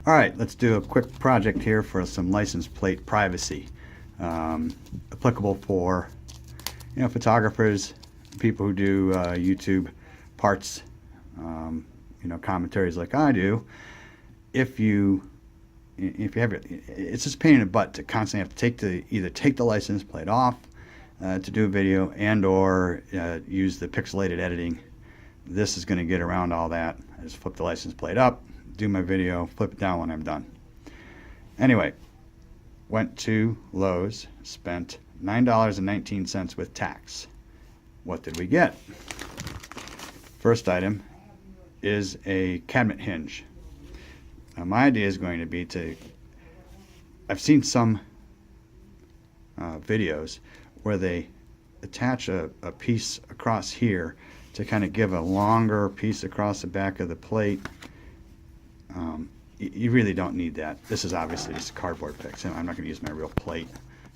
All right, let's do a quick project here for some license plate privacy. Applicable for, photographers, people who do YouTube parts, commentaries like I do. If you have it's just a pain in the butt to constantly have to either take the license plate off to do a video and or use the pixelated editing. This is going to get around all that. I just flip the license plate up, do my video, flip it down when I'm done. Anyway, went to Lowe's, spent $9.19 with tax. What did we get? First item is a cabinet hinge. Now my idea is going to be I've seen some videos where they attach a piece across here to kind of give a longer piece across the back of the plate. You really don't need that. This is obviously just a cardboard fix. I'm not going to use my real plate.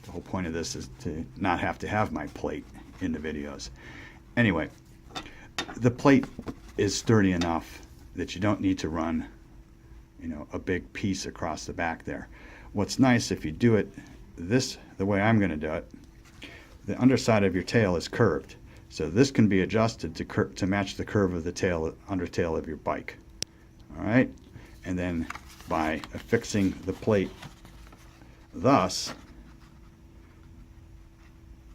The whole point of this is to not have to have my plate in the videos. Anyway, the plate is sturdy enough that you don't need to run, a big piece across the back there. What's nice if you do it the way I'm going to do it, the underside of your tail is curved. So this can be adjusted to match the curve of the undertail of your bike. All right, and then by affixing the plate thus,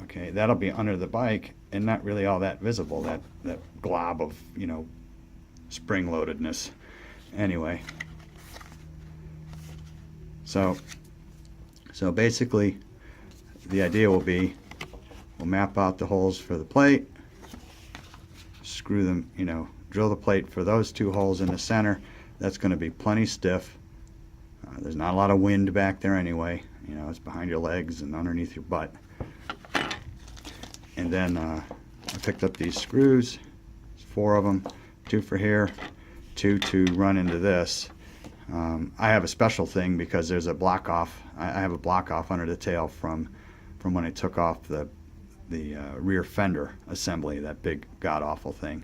okay, that'll be under the bike and not really all that visible, that glob of spring loadedness. Anyway, so basically the idea will be we'll map out the holes for the plate, screw them, drill the plate for those two holes in the center. That's going to be plenty stiff. There's not a lot of wind back there anyway. It's behind your legs and underneath your butt. And then I picked up these screws. There's 4 of them, 2 for here, 2 to run into this. I have a special thing because there's a block off. I have a block off under the tail from when I took off the rear fender assembly, that big god-awful thing.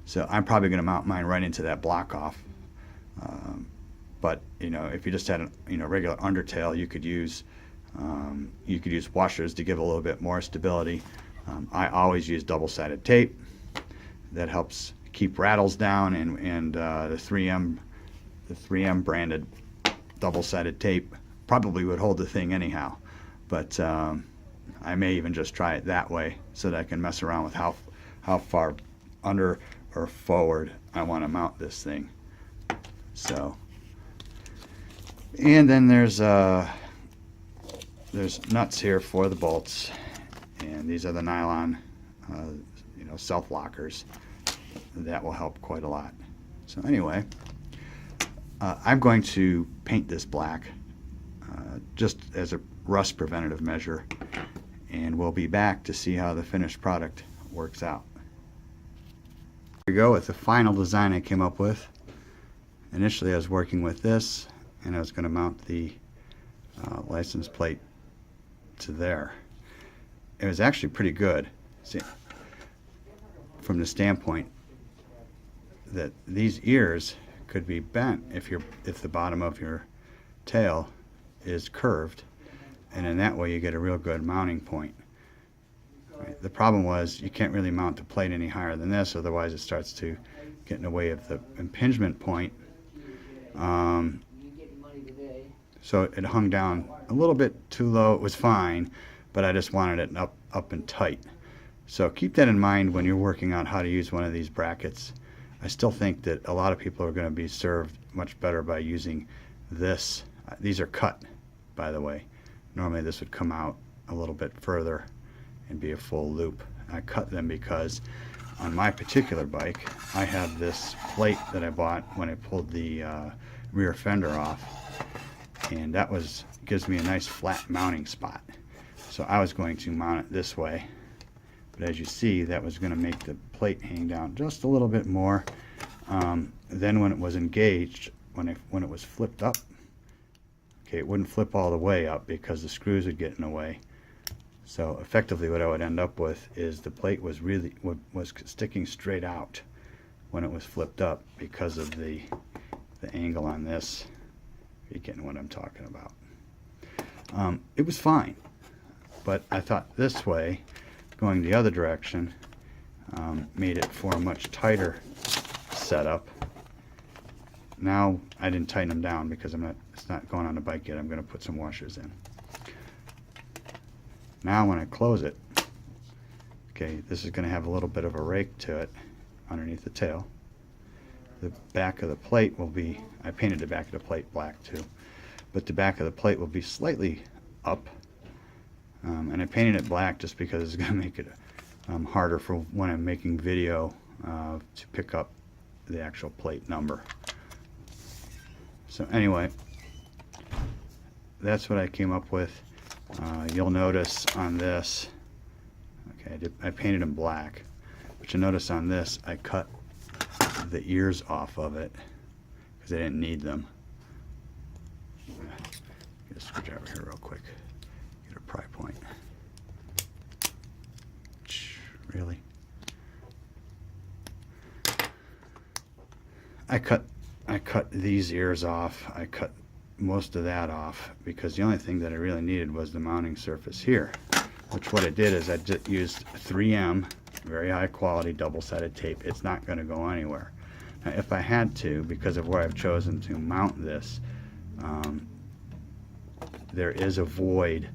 So I'm probably going to mount mine right into that block off. But if you just had a regular undertail, you could use washers to give a little bit more stability. I always use double-sided tape. That helps keep rattles down, and the 3M branded double-sided tape probably would hold the thing anyhow. But I may even just try it that way so that I can mess around with how far under or forward I want to mount this thing. So, and then there's nuts here for the bolts, and these are the nylon self lockers. That will help quite a lot. So anyway, I'm going to paint this black just as a rust preventative measure, and we'll be back to see how the finished product works out. Here we go with the final design I came up with. Initially I was working with this, and I was going to mount the license plate to there. It was actually pretty good. See, from the standpoint that these ears could be bent if the bottom of your tail is curved, and in that way you get a real good mounting point. Right. The problem was you can't really mount the plate any higher than this, otherwise it starts to get in the way of the impingement point. So it hung down a little bit too low. It was fine, but I just wanted it up and tight. So keep that in mind when you're working out how to use one of these brackets. I still think that a lot of people are going to be served much better by using this. These are cut, by the way. Normally this would come out a little bit further and be a full loop. I cut them because on my particular bike I have this plate that I bought when I pulled the rear fender off, and that gives me a nice flat mounting spot. So I was going to mount it this way, but as you see, that was going to make the plate hang down just a little bit more. Then when it was engaged, when it was flipped up, okay, it wouldn't flip all the way up because the screws would get in the way. So effectively what I would end up with is the plate was sticking straight out when it was flipped up because of the angle on this you're getting what I'm talking about. It was fine, but I thought this way, going the other direction, made it for a much tighter setup. Now I didn't tighten them down because it's not going on the bike yet. I'm going to put some washers in. Now when I close it, okay, this is going to have a little bit of a rake to it underneath the tail. The back of the plate will be, I painted the back of the plate black too, but the back of the plate will be slightly up. And I painted it black just because it's going to make it harder for when I'm making video to pick up the actual plate number. So anyway, that's what I came up with. You'll notice on this, okay, I painted them black, but you'll notice on this I cut the ears off of it because I didn't need them. Get a screwdriver here real quick. Get a pry point. Really? I cut these ears off. I cut most of that off because the only thing that I really needed was the mounting surface here, which what I did is I just used 3M, very high quality double-sided tape. It's not going to go anywhere. Now, if I had to, because of where I've chosen to mount this, there is a void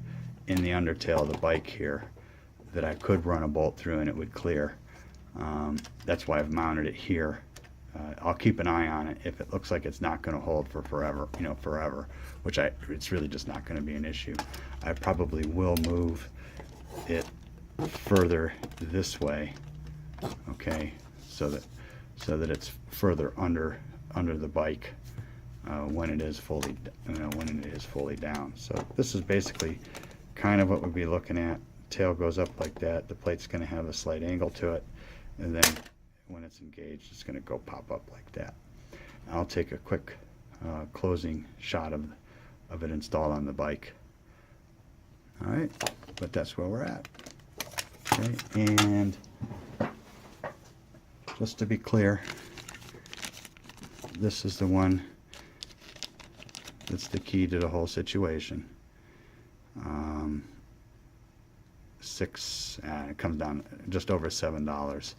in the undertail of the bike here that I could run a bolt through and it would clear. That's why I've mounted it here. I'll keep an eye on it. If it looks like it's not going to hold for forever, which it's really just not going to be an issue. I probably will move it further this way, okay, so that it's further under the bike when it is fully down. So this is basically kind of what we'll be looking at. Tail goes up like that. The plate's going to have a slight angle to it, and then when it's engaged, it's going to go pop up like that. I'll take a quick closing shot of it installed on the bike. All right, but that's where we're at. Okay, and just to be clear, this is the one that's the key to the whole situation. It comes down just over $7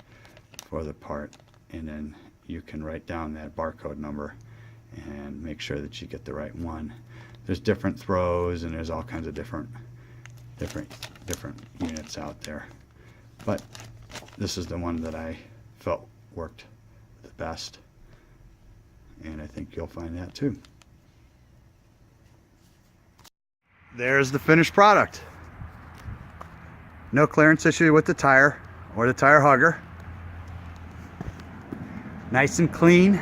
for the part, and then you can write down that barcode number and make sure that you get the right one. There's different throws and there's all kinds of different units out there, but this is the one that I felt worked the best, and I think you'll find that too. There's the finished product. No clearance issue with the tire or the tire hugger. Nice and clean.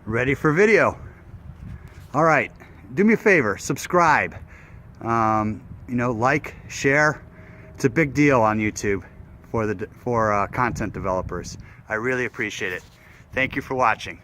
Ready for video. All right, do me a favor, subscribe. Like, share. It's a big deal on YouTube for content developers. I really appreciate it. Thank you for watching.